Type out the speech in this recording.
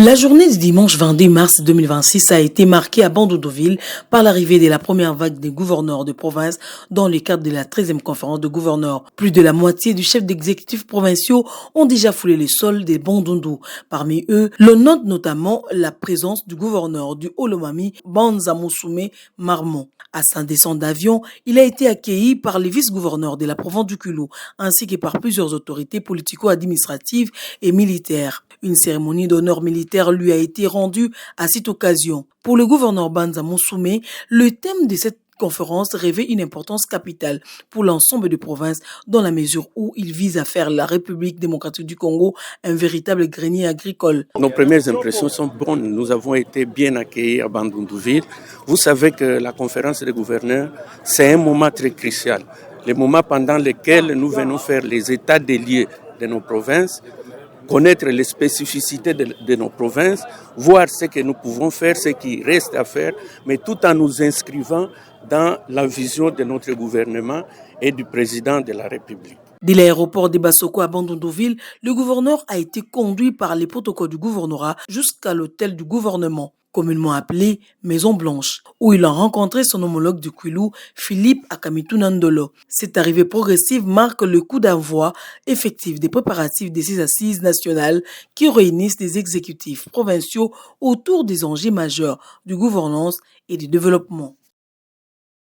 La journée du dimanche 22 mars 2026 a été marquée à Bandundu-Ville par l'arrivée de la première vague des gouverneurs de province dans le cadre de la 13e conférence de gouverneurs. Plus de la moitié du chefs d'exécutifs provinciaux ont déjà foulé le sol des Bandundu. Parmi eux, l'on note notamment la présence du gouverneur du Haut-Lomami, Banza Musume Marmon. À sa descente d'avion, il a été accueilli par les vice-gouverneurs de la province du Kulu, ainsi que par plusieurs autorités politico-administratives et militaires. Une cérémonie d'honneur militaire lui a été rendue à cette occasion. Pour le gouverneur Banza Musume, le thème de cette conférence revêt une importance capitale pour l'ensemble des provinces dans la mesure où il vise à faire la République démocratique du Congo un véritable grenier agricole. Nos premières impressions sont bonnes. Nous avons été bien accueillis à Bandundu-Ville. Vous savez que la conférence des gouverneurs, c'est un moment très crucial. Le moment pendant lequel nous venons faire les états des lieux de nos provinces, connaître les spécificités de nos provinces, voir ce que nous pouvons faire, ce qui reste à faire, mais tout en nous inscrivant dans la vision de notre gouvernement et du président de la République. De l'aéroport de Bassoko à Bandundu-Ville, le gouverneur a été conduit par les protocoles du gouvernorat jusqu'à l'hôtel du gouvernement, communément appelé Maison Blanche, où il a rencontré son homologue du Kwilu, Philippe Akamitu Nandolo. Cette arrivée progressive marque le coup d'envoi effectif des préparatifs de ces assises nationales qui réunissent des exécutifs provinciaux autour des enjeux majeurs de gouvernance et de développement.